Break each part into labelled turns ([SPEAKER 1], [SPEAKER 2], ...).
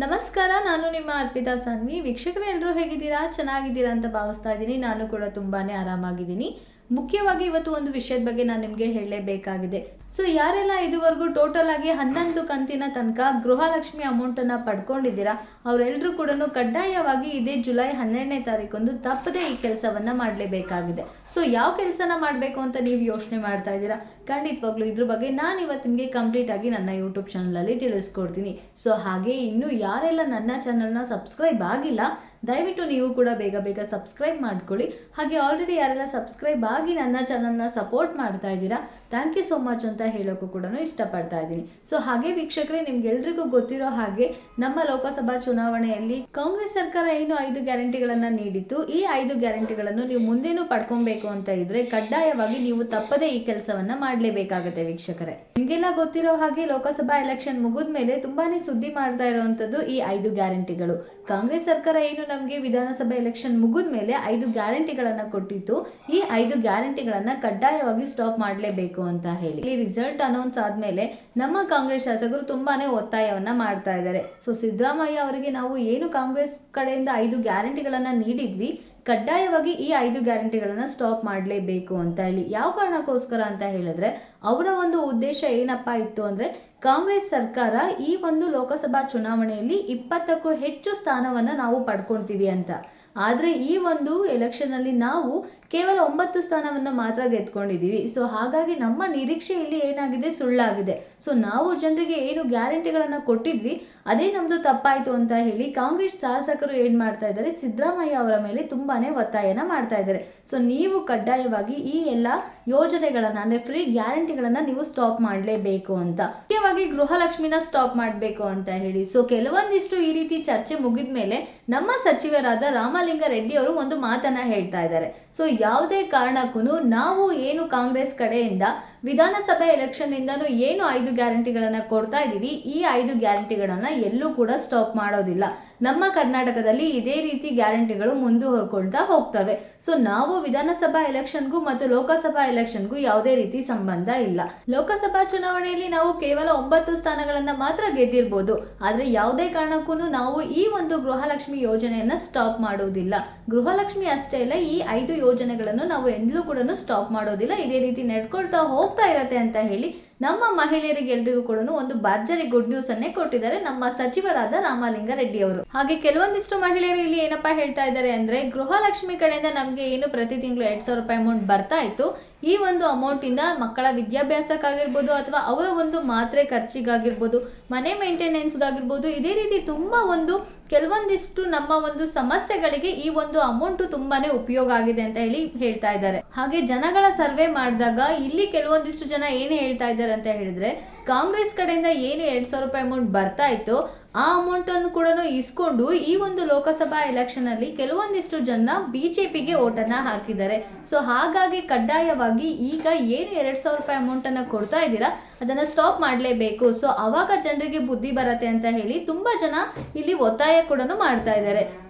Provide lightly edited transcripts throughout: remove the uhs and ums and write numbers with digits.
[SPEAKER 1] ನಮಸ್ಕಾರ, ನಾನು ನಿಮ್ಮ ಅರ್ಪಿತಾ ಸಾನ್ವಿ. ವೀಕ್ಷಕರು ಎಲ್ಲರೂ ಹೇಗಿದ್ದೀರಾ? ಚೆನ್ನಾಗಿದ್ದೀರಾ ಅಂತ ಭಾವಿಸ್ತಾ ಇದ್ದೀನಿ. ನಾನು ಕೂಡ ತುಂಬಾನೇ ಆರಾಮಾಗಿದ್ದೀನಿ. ಮುಖ್ಯವಾಗಿ ಇವತ್ತು ಒಂದು ವಿಷಯದ ಬಗ್ಗೆ ನಾನು ನಿಮಗೆ ಹೇಳಲೇಬೇಕಾಗಿದೆ. ಯಾರೆಲ್ಲ ಇದುವರೆಗೂ ಟೋಟಲ್ ಆಗಿ 11 ಕಂತಿನ ತನಕ ಗೃಹಲಕ್ಷ್ಮಿ ಅಮೌಂಟನ್ನು ಪಡ್ಕೊಂಡಿದ್ದೀರಾ, ಅವರೆಲ್ಲರೂ ಕೂಡ ಕಡ್ಡಾಯವಾಗಿ ಇದೇ ಜುಲೈ 12ನೇ ತಾರೀಕಂದು ತಪ್ಪದೆ ಈ ಕೆಲಸವನ್ನು ಮಾಡಲೇಬೇಕಾಗಿದೆ. ಯಾವ ಕೆಲಸನ ಮಾಡಬೇಕು ಅಂತ ನೀವು ಯೋಚನೆ ಮಾಡ್ತಾ ಇದ್ದೀರಾ? ಖಂಡಿತವಾಗ್ಲೂ ಇದ್ರ ಬಗ್ಗೆ ನಾನು ಇವತ್ತು ನಿಮಗೆ ಕಂಪ್ಲೀಟ್ ಆಗಿ ನನ್ನ ಯೂಟ್ಯೂಬ್ ಚಾನಲಲ್ಲಿ ತಿಳಿಸ್ಕೊಡ್ತೀನಿ. ಹಾಗೆ ಇನ್ನು ಯಾರೆಲ್ಲ ನನ್ನ ಚಾನಲ್ನ ಸಬ್ಸ್ಕ್ರೈಬ್ ಆಗಿಲ್ಲ, ದಯವಿಟ್ಟು ನೀವು ಕೂಡ ಬೇಗ ಬೇಗ ಸಬ್ಸ್ಕ್ರೈಬ್ ಮಾಡ್ಕೊಳ್ಳಿ. ಹಾಗೆ ಆಲ್ರೆಡಿ ಯಾರೆಲ್ಲ ಸಬ್ಸ್ಕ್ರೈಬ್ ಆಗಿ ನನ್ನ ಚಾನಲ್ನ ಸಪೋರ್ಟ್ ಮಾಡ್ತಾ ಇದ್ದೀರಾ, ಥ್ಯಾಂಕ್ ಯು ಸೋ ಮಚ್ ಅಂತ ಹೇಳೋಕ್ಕೂ ಕೂಡ ಇಷ್ಟಪಡ್ತಾ ಇದ್ದೀನಿ. ಹಾಗೆ ವೀಕ್ಷಕರೇ, ನಿಮ್ಗೆಲ್ರಿಗೂ ಗೊತ್ತಿರೋ ಹಾಗೆ ನಮ್ಮ ಲೋಕಸಭಾ ಚುನಾವಣೆಯಲ್ಲಿ ಕಾಂಗ್ರೆಸ್ ಸರ್ಕಾರ ಏನು 5 ಗ್ಯಾರಂಟಿಗಳನ್ನು ನೀಡಿತ್ತು, ಈ 5 ಗ್ಯಾರಂಟಿಗಳನ್ನು ನೀವು ಮುಂದೇನೂ ಪಡ್ಕೊಬೇಕು ಅಂತ ಇದ್ರೆ ಕಡ್ಡಾಯವಾಗಿ ನೀವು ತಪ್ಪದೇ ಈ ಕೆಲಸವನ್ನ ಮಾಡಲೇಬೇಕಾಗುತ್ತೆ. ವೀಕ್ಷಕರೇ, ನಿಮ್ಗೆಲ್ಲ ಗೊತ್ತಿರೋ ಹಾಗೆ ಲೋಕಸಭಾ ಎಲೆಕ್ಷನ್ ಮುಗಿದ ಮೇಲೆ ತುಂಬಾನೇ ಸುದ್ದಿ ಮಾಡ್ತಾ ಇರುವಂತದ್ದು ಈ 5 ಗ್ಯಾರಂಟಿಗಳು. ಕಾಂಗ್ರೆಸ್ ಸರ್ಕಾರ ಏನು ನಮಗೆ ವಿಧಾನಸಭೆ ಎಲೆಕ್ಷನ್ ಮುಗಿದ ಮೇಲೆ 5 ಗ್ಯಾರಂಟಿಗಳನ್ನ ಕೊಟ್ಟಿತ್ತು, ಈ 5 ಗ್ಯಾರಂಟಿಗಳನ್ನ ಕಡ್ಡಾಯವಾಗಿ ಸ್ಟಾಪ್ ಮಾಡಲೇಬೇಕು ಅಂತ ಹೇಳಿ ರಿಸಲ್ಟ್ ಅನೌನ್ಸ್ ಆದ್ಮೇಲೆ ನಮ್ಮ ಕಾಂಗ್ರೆಸ್ ಶಾಸಕರು ತುಂಬಾನೇ ಒತ್ತಾಯವನ್ನ ಮಾಡ್ತಾ ಇದ್ದಾರೆ. ಸಿದ್ದರಾಮಯ್ಯ ಅವರಿಗೆ ನಾವು ಏನು ಕಾಂಗ್ರೆಸ್ ಕಡೆಯಿಂದ 5 ಗ್ಯಾರಂಟಿಗಳನ್ನ ನೀಡಿದ್ವಿ, ಕಡ್ಡಾಯವಾಗಿ ಈ 5 ಗ್ಯಾರಂಟಿಗಳನ್ನ ಸ್ಟಾಪ್ ಮಾಡಲೇಬೇಕು ಅಂತ ಹೇಳಿ. ಯಾವ ಕಾರಣಕ್ಕೋಸ್ಕರ ಅಂತ ಹೇಳಿದ್ರೆ, ಅವರ ಒಂದು ಉದ್ದೇಶ ಏನಪ್ಪಾ ಇತ್ತು ಅಂದ್ರೆ, ಕಾಂಗ್ರೆಸ್ ಸರ್ಕಾರ ಈ ಒಂದು ಲೋಕಸಭಾ ಚುನಾವಣೆಯಲ್ಲಿ 20ಕ್ಕೂ ಹೆಚ್ಚು ಸ್ಥಾನವನ್ನ ನಾವು ಪಡ್ಕೊಳ್ತೀವಿ ಅಂತ. ಆದ್ರೆ ಈ ಒಂದು ಎಲೆಕ್ಷನ್ ಅಲ್ಲಿ ನಾವು ಕೇವಲ 9 ಸ್ಥಾನವನ್ನ ಮಾತ್ರ ಗೆದ್ಕೊಂಡಿದ್ದೀವಿ. ಹಾಗಾಗಿ ನಮ್ಮ ನಿರೀಕ್ಷೆ ಇಲ್ಲಿ ಏನಾಗಿದೆ, ಸುಳ್ಳಾಗಿದೆ. ನಾವು ಜನರಿಗೆ ಏನು ಗ್ಯಾರಂಟಿಗಳನ್ನ ಕೊಟ್ಟಿದ್ವಿ ಅದೇ ನಮ್ದು ತಪ್ಪಾಯ್ತು ಅಂತ ಹೇಳಿ ಕಾಂಗ್ರೆಸ್ ಶಾಸಕರು ಏನ್ ಮಾಡ್ತಾ ಇದ್ದಾರೆ, ಸಿದ್ದರಾಮಯ್ಯ ಅವರ ಮೇಲೆ ತುಂಬಾನೇ ಒತ್ತಾಯನ ಮಾಡ್ತಾ ಇದ್ದಾರೆ. ನೀವು ಕಡ್ಡಾಯವಾಗಿ ಈ ಎಲ್ಲ ಯೋಜನೆಗಳನ್ನ ಅಂದ್ರೆ ಫ್ರೀ ಗ್ಯಾರಂಟಿಗಳನ್ನ ನೀವು ಸ್ಟಾಪ್ ಮಾಡಲೇಬೇಕು ಅಂತ, ಮುಖ್ಯವಾಗಿ ಗೃಹಲಕ್ಷ್ಮಿನ ಸ್ಟಾಪ್ ಮಾಡಬೇಕು ಅಂತ ಹೇಳಿ. ಕೆಲವೊಂದಿಷ್ಟು ಈ ರೀತಿ ಚರ್ಚೆ ಮುಗಿದ ಮೇಲೆ ನಮ್ಮ ಸಚಿವರಾದ ರಾಮಲಿಂಗ ರೆಡ್ಡಿ ಅವರು ಒಂದು ಮಾತನ್ನ ಹೇಳ್ತಾ ಇದ್ದಾರೆ. ಯಾವುದೇ ಕಾರಣಕ್ಕೂ ನಾವು ಏನು ಕಾಂಗ್ರೆಸ್ ಕಡೆಯಿಂದ ವಿಧಾನಸಭೆ ಎಲೆಕ್ಷನ್ ಇಂದನೂ ಏನು 5 ಗ್ಯಾರಂಟಿಗಳನ್ನ ಕೊಡ್ತಾ ಇದೀವಿ, ಈ 5 ಗ್ಯಾರಂಟಿಗಳನ್ನ ಎಲ್ಲೂ ಕೂಡ ಸ್ಟಾಪ್ ಮಾಡೋದಿಲ್ಲ. ನಮ್ಮ ಕರ್ನಾಟಕದಲ್ಲಿ ಇದೇ ರೀತಿ ಗ್ಯಾರಂಟಿಗಳು ಮುಂದುವರ್ಕೊಳ್ತಾ ಹೋಗ್ತವೆ. ನಾವು ವಿಧಾನಸಭಾ ಎಲೆಕ್ಷನ್ಗೂ ಮತ್ತು ಲೋಕಸಭಾ ಎಲೆಕ್ಷನ್ಗೂ ಯಾವುದೇ ರೀತಿ ಸಂಬಂಧ ಇಲ್ಲ. ಲೋಕಸಭಾ ಚುನಾವಣೆಯಲ್ಲಿ ನಾವು ಕೇವಲ 9 ಸ್ಥಾನಗಳನ್ನ ಮಾತ್ರ ಗೆದ್ದಿರ್ಬೋದು, ಆದ್ರೆ ಯಾವುದೇ ಕಾರಣಕ್ಕೂ ನಾವು ಈ ಒಂದು ಗೃಹಲಕ್ಷ್ಮಿ ಯೋಜನೆಯನ್ನ ಸ್ಟಾಪ್ ಮಾಡೋದಿಲ್ಲ. ಗೃಹಲಕ್ಷ್ಮಿ ಅಷ್ಟೇ ಇಲ್ಲ, ಈ 5 ಯೋಜನೆಗಳನ್ನು ನಾವು ಎಲ್ಲೂ ಕೂಡ ಸ್ಟಾಪ್ ಮಾಡೋದಿಲ್ಲ. ಇದೇ ರೀತಿ ನಡ್ಕೊಳ್ತಾ ಹೋಗ್ತಾ ಇರತ್ತೆ ಅಂತ ಹೇಳಿ ನಮ್ಮ ಮಹಿಳೆಯರಿಗೆ ಎಲ್ರಿಗೂ ಕೂಡ ಒಂದು ಭರ್ಜರಿ ಗುಡ್ ನ್ಯೂಸ್ ಅನ್ನೇ ಕೊಟ್ಟಿದ್ದಾರೆ ನಮ್ಮ ಸಚಿವರಾದ ರಾಮಲಿಂಗ ರೆಡ್ಡಿ ಅವರು. ಹಾಗೆ ಕೆಲವೊಂದಿಷ್ಟು ಮಹಿಳೆಯರು ಇಲ್ಲಿ ಏನಪ್ಪಾ ಹೇಳ್ತಾ ಇದ್ದಾರೆ ಅಂದ್ರೆ, ಗೃಹಲಕ್ಷ್ಮಿ ಕಡೆಯಿಂದ ನಮ್ಗೆ ಏನು ಪ್ರತಿ ತಿಂಗಳು 2,000 ರೂಪಾಯಿ ಅಮೌಂಟ್ ಬರ್ತಾ ಇತ್ತು, ಈ ಒಂದು ಅಮೌಂಟ್ ಇಂದ ಮಕ್ಕಳ ವಿದ್ಯಾಭ್ಯಾಸಕ್ಕಾಗಿರ್ಬೋದು ಅಥವಾ ಅವರ ಒಂದು ಮಾತ್ರೆ ಖರ್ಚಿಗಾಗಿರ್ಬೋದು, ಮನೆ ಮೇಂಟೆನೆನ್ಸ್ಗಾಗಿರ್ಬೋದು, ಇದೇ ರೀತಿ ತುಂಬಾ ಕೆಲವೊಂದಿಷ್ಟು ನಮ್ಮ ಒಂದು ಸಮಸ್ಯೆಗಳಿಗೆ ಈ ಒಂದು ಅಮೌಂಟ್ ತುಂಬಾನೇ ಉಪಯೋಗ ಆಗಿದೆ ಅಂತ ಹೇಳಿ ಹೇಳ್ತಾ ಇದ್ದಾರೆ. ಹಾಗೆ ಜನಗಳ ಸರ್ವೆ ಮಾಡಿದಾಗ ಇಲ್ಲಿ ಕೆಲವೊಂದಿಷ್ಟು ಜನ ಏನು ಹೇಳ್ತಾ ಇದ್ದಾರೆ ಅಂತ ಹೇಳಿದ್ರೆ, ಕಾಂಗ್ರೆಸ್ ಕಡೆಯಿಂದ ಏನು 2,000 ರೂಪಾಯಿ ಅಮೌಂಟ್ ಬರ್ತಾ ಇತ್ತು ಆ ಅಮೌಂಟ್ ಅನ್ನು ಕೂಡ ಇಸ್ಕೊಂಡು ಈ ಒಂದು ಲೋಕಸಭಾ ಎಲೆಕ್ಷನ್ ಅಲ್ಲಿ ಕೆಲವೊಂದಿಷ್ಟು ಜನ ಬಿಜೆಪಿಗೆ ಓಟನ್ನ ಹಾಕಿದ್ದಾರೆ. ಹಾಗಾಗಿ ಕಡ್ಡಾಯವಾಗಿ ಈಗ ಏನು 2,000 ರೂಪಾಯಿ ಅಮೌಂಟ್ ಅನ್ನ ಕೊಡ್ತಾ ಇದ್ದೀರಾ ಅದನ್ನ ಸ್ಟಾಪ್ ಮಾಡಲೇಬೇಕು. ಅವಾಗ ಜನರಿಗೆ ಬುದ್ಧಿ ಬರತ್ತೆ ಅಂತ ಹೇಳಿ ತುಂಬಾ ಜನ ಇಲ್ಲಿ ಒತ್ತಾಯ ಕೂಡ ಮಾಡ್ತಾ ಇದ್ದಾರೆ.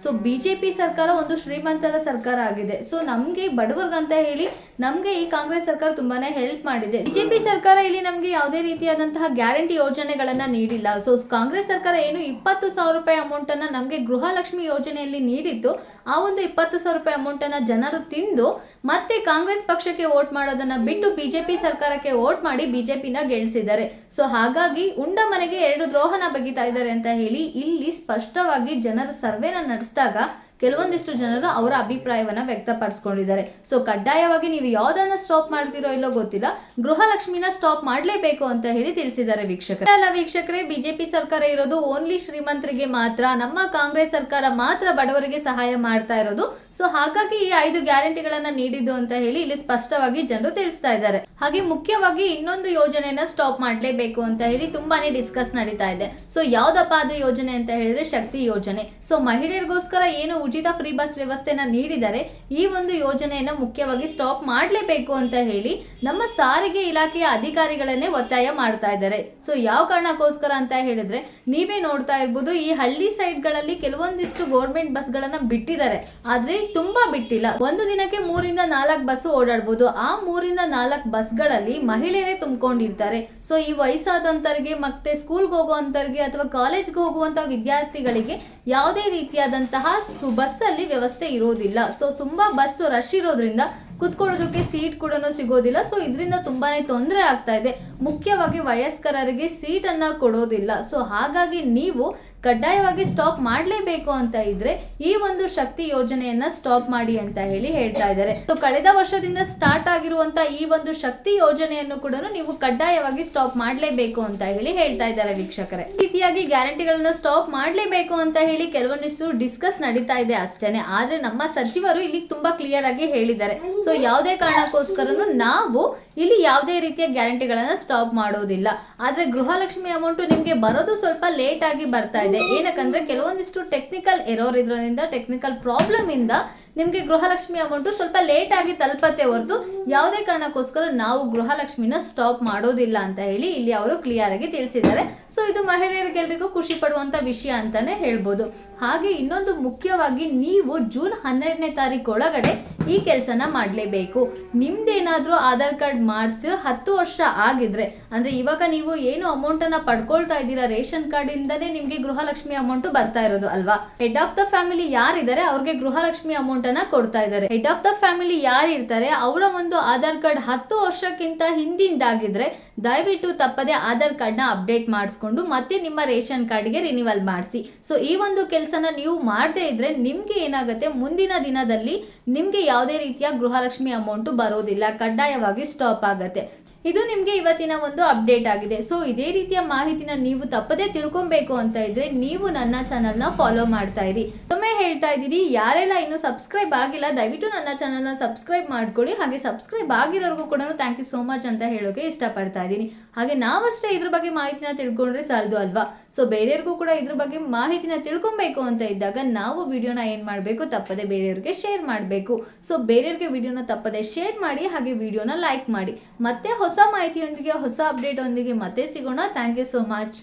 [SPEAKER 1] ಬಿಜೆಪಿ ಸರ್ಕಾರ ಒಂದು ಶ್ರೀಮಂತರ ಸರ್ಕಾರ ಆಗಿದೆ. ನಮ್ಗೆ ಬಡವರ್ಗಂತ ಹೇಳಿ ನಮ್ಗೆ ಈ ಕಾಂಗ್ರೆಸ್ ಸರ್ಕಾರ ತುಂಬಾನೇ ಹೆಲ್ಪ್ ಮಾಡಿದೆ. ಬಿಜೆಪಿ ಸರ್ಕಾರ ಇಲ್ಲಿ ನಮ್ಗೆ ಯಾವುದೇ ರೀತಿಯಾದಂತಹ ಗ್ಯಾರಂಟಿ ಯೋಜನೆಗಳನ್ನ ನೀಡಿಲ್ಲ. ಕಾಂಗ್ರೆಸ್ ಸರ್ಕಾರ ಏನು 20,000 ರೂಪಾಯಿ ಅಮೌಂಟ್ ಅನ್ನ ನಮ್ಗೆ ಗೃಹಲಕ್ಷ್ಮಿ ಯೋಜನೆಯಲ್ಲಿ ನೀಡಿದ್ದು, ಆ ಒಂದು 20,000 ರೂಪಾಯಿ ಅಮೌಂಟ್ ಅನ್ನ ಜನರು ತಿಂದು ಮತ್ತೆ ಕಾಂಗ್ರೆಸ್ ಪಕ್ಷಕ್ಕೆ ವೋಟ್ ಮಾಡೋದನ್ನ ಬಿಟ್ಟು ಬಿಜೆಪಿ ಸರ್ಕಾರಕ್ಕೆ ವೋಟ್ ಮಾಡಿ ಬಿಜೆಪಿನ ಗೆಲ್ಸಿದ್ದಾರೆ. ಹಾಗಾಗಿ ಉಂಡ ಮನೆಗೆ 2 ದ್ರೋಹನ ಬಗಿತಾ ಇದ್ದಾರೆ ಅಂತ ಹೇಳಿ ಇಲ್ಲಿ ಸ್ಪಷ್ಟವಾಗಿ ಜನರ ಸರ್ವೆನ ನಡೆಸಿದಾಗ ಕೆಲವೊಂದಿಷ್ಟು ಜನರು ಅವರ ಅಭಿಪ್ರಾಯವನ್ನ ವ್ಯಕ್ತಪಡಿಸ್ಕೊಂಡಿದ್ದಾರೆ. ಕಡ್ಡಾಯವಾಗಿ ನೀವು ಯಾವ್ದನ್ನ ಸ್ಟಾಪ್ ಮಾಡ್ತಿರೋ ಇಲ್ಲೋ ಗೊತ್ತಿಲ್ಲ, ಗೃಹಲಕ್ಷ್ಮಿನ ಸ್ಟಾಪ್ ಮಾಡಲೇಬೇಕು ಅಂತ ಹೇಳಿ ತಿಳಿಸಿದ್ದಾರೆ. ವೀಕ್ಷಕರೇ, ಬಿಜೆಪಿ ಸರ್ಕಾರ ಇರೋದು ಓನ್ಲಿ ಶ್ರೀಮಂತರಿಗೆ ಮಾತ್ರ, ನಮ್ಮ ಕಾಂಗ್ರೆಸ್ ಸರ್ಕಾರ ಮಾತ್ರ ಬಡವರಿಗೆ ಸಹಾಯ ಮಾಡ್ತಾ ಇರೋದು. ಹಾಗಾಗಿ ಈ 5 ಗ್ಯಾರಂಟಿಗಳನ್ನ ನೀಡಿದ್ದು ಅಂತ ಹೇಳಿ ಇಲ್ಲಿ ಸ್ಪಷ್ಟವಾಗಿ ಜನರು ತಿಳಿಸ್ತಾ ಇದ್ದಾರೆ. ಹಾಗೆ ಮುಖ್ಯವಾಗಿ ಇನ್ನೊಂದು ಯೋಜನೆಯನ್ನ ಸ್ಟಾಪ್ ಮಾಡಲೇಬೇಕು ಅಂತ ಹೇಳಿ ತುಂಬಾನೇ ಡಿಸ್ಕಸ್ ನಡೀತಾ ಇದೆ. ಯಾವ್ದಪ್ಪ ಅದು ಯೋಜನೆ ಅಂತ ಹೇಳಿದ್ರೆ ಶಕ್ತಿ ಯೋಜನೆ. ಮಹಿಳೆಯರಿಗೋಸ್ಕರ ಏನು ಉಚಿತ ಫ್ರೀ ಬಸ್ ವ್ಯವಸ್ಥೆನ ನೀಡಿದರೆ ಈ ಒಂದು ಯೋಜನೆಯನ್ನ ಮುಖ್ಯವಾಗಿ ಸ್ಟಾಪ್ ಮಾಡಲೇಬೇಕು ಅಂತ ಹೇಳಿ ನಮ್ಮ ಸಾರಿಗೆ ಇಲಾಖೆಯ ಅಧಿಕಾರಿಗಳನ್ನೇ ಒತ್ತಾಯ ಮಾಡ್ತಾ ಇದ್ದಾರೆ. ಸೊ ಯಾವ ಕಾರಣಕ್ಕೋಸ್ಕರ ಅಂತ ಹೇಳಿದ್ರೆ ನೀವೇ ನೋಡ್ತಾ ಇರ್ಬೋದು, ಈ ಹಳ್ಳಿ ಸೈಡ್ಗಳಲ್ಲಿ ಕೆಲವೊಂದಿಷ್ಟು ಗೌರ್ಮೆಂಟ್ ಬಸ್ಗಳನ್ನ ಬಿಟ್ಟಿದ್ದಾರೆ, ಆದ್ರೆ ತುಂಬಾ ಬಿಟ್ಟಿಲ್ಲ. ಒಂದು ದಿನಕ್ಕೆ 3-4 ಬಸ್ ಓಡಾಡ್ಬೋದು. ಆ 3-4 ಬಸ್ಗಳಲ್ಲಿ ಮಹಿಳೆಯರೇ ತುಂಬಿಕೊಂಡಿರ್ತಾರೆ. ಸೊ ಈ ವಯಸ್ಸಾದಂತರಿಗೆ ಮತ್ತೆ ಸ್ಕೂಲ್ಗೆ ಹೋಗುವಂತರಿಗೆ ಅಥವಾ ಕಾಲೇಜ್ಗೆ ಹೋಗುವಂತ ವಿದ್ಯಾರ್ಥಿಗಳಿಗೆ ಯಾವುದೇ ರೀತಿಯಾದಂತಹ ಬಸ್ ಅಲ್ಲಿ ವ್ಯವಸ್ಥೆ ಇರೋದಿಲ್ಲ. ಸೊ ತುಂಬಾ ಬಸ್ ರಶ್ ಇರೋದ್ರಿಂದ ಕುತ್ಕೊಳ್ಳೋದಕ್ಕೆ ಸೀಟ್ ಕೂಡ ಸಿಗೋದಿಲ್ಲ. ಸೊ ಇದರಿಂದ ತುಂಬಾನೇ ತೊಂದರೆ ಆಗ್ತಾ ಇದೆ. ಮುಖ್ಯವಾಗಿ ವಯಸ್ಕರಿಗೆ ಸೀಟ್ ಅನ್ನ ಕೊಡೋದಿಲ್ಲ. ಸೊ ಹಾಗಾಗಿ ನೀವು ಕಡ್ಡಾಯವಾಗಿ ಸ್ಟಾಪ್ ಮಾಡಲೇಬೇಕು ಅಂತ ಇದ್ರೆ ಈ ಒಂದು ಶಕ್ತಿ ಯೋಜನೆಯನ್ನ ಸ್ಟಾಪ್ ಮಾಡಿ ಅಂತ ಹೇಳಿ ಹೇಳ್ತಾ ಇದ್ದಾರೆ. ಸೊ ಕಳೆದ ವರ್ಷದಿಂದ ಸ್ಟಾರ್ಟ್ ಆಗಿರುವಂತ ಈ ಒಂದು ಶಕ್ತಿ ಯೋಜನೆಯನ್ನು ಕೂಡ ನೀವು ಕಡ್ಡಾಯವಾಗಿ ಸ್ಟಾಪ್ ಮಾಡಲೇಬೇಕು ಅಂತ ಹೇಳಿ ಹೇಳ್ತಾ ಇದ್ದಾರೆ ವೀಕ್ಷಕರೇ. ಈ ರೀತಿಯಾಗಿ ಗ್ಯಾರಂಟಿಗಳನ್ನ ಸ್ಟಾಪ್ ಮಾಡಲೇಬೇಕು ಅಂತ ಹೇಳಿ ಕೆಲವೊಂದಿಷ್ಟು ಡಿಸ್ಕಸ್ ನಡೀತಾ ಇದೆ ಅಷ್ಟೇನೆ. ಆದ್ರೆ ನಮ್ಮ ಸಚಿವರು ಇಲ್ಲಿ ತುಂಬಾ ಕ್ಲಿಯರ್ ಆಗಿ ಹೇಳಿದ್ದಾರೆ. ಸೊ ಯಾವುದೇ ಕಾರಣಕ್ಕೋಸ್ಕರನು ನಾವು ಇಲ್ಲಿ ಯಾವುದೇ ರೀತಿಯ ಗ್ಯಾರಂಟಿಗಳನ್ನ ಸ್ಟಾಪ್ ಮಾಡೋದಿಲ್ಲ. ಆದ್ರೆ ಗೃಹಲಕ್ಷ್ಮಿ ಅಮೌಂಟ್ ನಿಮ್ಗೆ ಬರೋದು ಸ್ವಲ್ಪ ಲೇಟ್ ಆಗಿ ಬರ್ತಾ ಇದೆ. ಏನಕ್ಕಂದ್ರೆ ಕೆಲವೊಂದಿಷ್ಟು ಟೆಕ್ನಿಕಲ್ ಎರರ್ ಇದ್ರಿಂದ, ಟೆಕ್ನಿಕಲ್ ಪ್ರಾಬ್ಲಮ್ ಇಂದ ನಿಮ್ಗೆ ಗೃಹಲಕ್ಷ್ಮಿ ಅಮೌಂಟ್ ಸ್ವಲ್ಪ ಲೇಟ್ ಆಗಿ ತಲುಪತ್ತೆ ಹೊರತು ಯಾವುದೇ ಕಾರಣಕ್ಕೋಸ್ಕರ ನಾವು ಗೃಹಲಕ್ಷ್ಮಿನ ಸ್ಟಾಪ್ ಮಾಡೋದಿಲ್ಲ ಅಂತ ಹೇಳಿ ಇಲ್ಲಿ ಅವರು ಕ್ಲಿಯರ್ ಆಗಿ ತಿಳಿಸಿದ್ದಾರೆ. ಸೊ ಇದು ಮಹಿಳೆಯರಿಗೆಲ್ಲರಿಗೂ ಖುಷಿ ಪಡುವಂತ ವಿಷಯ ಅಂತಾನೆ ಹೇಳ್ಬೋದು. ಹಾಗೆ ಇನ್ನೊಂದು ಮುಖ್ಯವಾಗಿ ನೀವು ಜೂನ್ 12ನೇ ತಾರೀಕು ಒಳಗಡೆ ಈ ಕೆಲಸನ ಮಾಡಲೇಬೇಕು. ನಿಮ್ದೇನಾದ್ರೂ ಆಧಾರ್ ಕಾರ್ಡ್ ಮಾಡಿಸಿ 10 ವರ್ಷ ಆಗಿದ್ರೆ, ಅಂದ್ರೆ ಇವಾಗ ನೀವು ಏನು ಅಮೌಂಟ್ ಅನ್ನ ಪಡ್ಕೊಳ್ತಾ ಇದ್ದೀರಾ ರೇಷನ್ ಕಾರ್ಡ್ ಇಂದಾನೆ ನಿಮ್ಗೆ ಗೃಹಲಕ್ಷ್ಮಿ ಅಮೌಂಟ್ ಬರ್ತಾ ಇರೋದು ಅಲ್ವಾ. ಹೆಡ್ ಆಫ್ ದ ಫ್ಯಾಮಿಲಿ ಯಾರಿದ್ದಾರೆ ಅವ್ರಿಗೆ ಗೃಹಲಕ್ಷ್ಮಿ ಅಮೌಂಟ್ ಅನ್ನ ಕೊಡ್ತಾ ಇದ್ದಾರೆ. ಹೆಡ್ ಆಫ್ ದ ಫ್ಯಾಮಿಲಿ ಯಾರು ಇರ್ತಾರೆ ಅವರ ಒಂದು ಆಧಾರ್ ಕಾರ್ಡ್ 10 ವರ್ಷಕ್ಕಿಂತ ಹಿಂದಿಂದಾಗಿದ್ರೆ ದಯವಿಟ್ಟು ತಪ್ಪದೆ ಆಧಾರ್ ಕಾರ್ಡ್ ನ ಅಪ್ಡೇಟ್ ಮಾಡಿಸ್ಕೊಂಡು ಮತ್ತೆ ನಿಮ್ಮ ರೇಷನ್ ಕಾರ್ಡ್ಗೆ ರಿನಿವಲ್ ಮಾಡಿಸಿ. ಸೊ ಈ ಒಂದು ಕೆಲಸನ ನೀವು ಮಾಡದೇ ಇದ್ರೆ ನಿಮ್ಗೆ ಏನಾಗುತ್ತೆ, ಮುಂದಿನ ದಿನದಲ್ಲಿ ನಿಮ್ಗೆ ಯಾವುದೇ ರೀತಿಯ ಗೃಹಲಕ್ಷ್ಮಿ ಅಮೌಂಟ್ ಬರೋದಿಲ್ಲ, ಕಡ್ಡಾಯವಾಗಿ ಸ್ಟಾಪ್ ಆಗತ್ತೆ. ಇದು ನಿಮ್ಗೆ ಇವತ್ತಿನ ಒಂದು ಅಪ್ಡೇಟ್ ಆಗಿದೆ. ಸೊ ಇದೇ ರೀತಿಯ ಮಾಹಿತಿನ ನೀವು ತಪ್ಪದೇ ತಿಳ್ಕೊಬೇಕು ಅಂತ ಇದ್ರೆ ನೀವು ನನ್ನ ಚಾನಲ್ ನ ಫಾಲೋ ಮಾಡ್ತಾ ಇರಿ. ಒಮ್ಮೆ ಹೇಳ್ತಾ ಇದ್ದೀರಿ, ಯಾರೆಲ್ಲ ಇನ್ನು ಸಬ್ಸ್ಕ್ರೈಬ್ ಆಗಿಲ್ಲ ದಯವಿಟ್ಟು ನನ್ನ ಚಾನಲ್ ನ ಸಬ್ಸ್ಕ್ರೈಬ್ ಮಾಡ್ಕೊಳ್ಳಿ. ಹಾಗೆ ಸಬ್ಸ್ಕ್ರೈಬ್ ಆಗಿರೋರ್ಗೂ ಕೂಡ ಥ್ಯಾಂಕ್ ಯು ಸೋ ಮಚ್ ಅಂತ ಹೇಳೋಕೆ ಇಷ್ಟಪಡ್ತಾ ಇದ್ದೀನಿ. ಹಾಗೆ ನಾವಷ್ಟೇ ಇದ್ರ ಬಗ್ಗೆ ಮಾಹಿತಿನ ತಿಳ್ಕೊಂಡ್ರೆ ಸಾಲದು ಅಲ್ವಾ. ಸೊ ಬೇರೆಯವ್ರಿಗೂ ಕೂಡ ಇದ್ರ ಬಗ್ಗೆ ಮಾಹಿತಿನ ತಿಳ್ಕೊಬೇಕು ಅಂತ ಇದ್ದಾಗ ನಾವು ವಿಡಿಯೋನ ಏನ್ ಮಾಡಬೇಕು, ತಪ್ಪದೆ ಬೇರೆಯವ್ರಿಗೆ ಶೇರ್ ಮಾಡಬೇಕು. ಸೊ ಬೇರೆಯವ್ರಿಗೆ ವಿಡಿಯೋನ ತಪ್ಪದೆ ಶೇರ್ ಮಾಡಿ, ಹಾಗೆ ವಿಡಿಯೋನ ಲೈಕ್ ಮಾಡಿ. ಮತ್ತೆ ಹೊಸ ಮಾಹಿತಿಯೊಂದಿಗೆ, ಹೊಸ ಅಪ್ಡೇಟ್ ಒಂದಿಗೆ ಮತ್ತೆ ಸಿಗೋಣ. Thank you so much.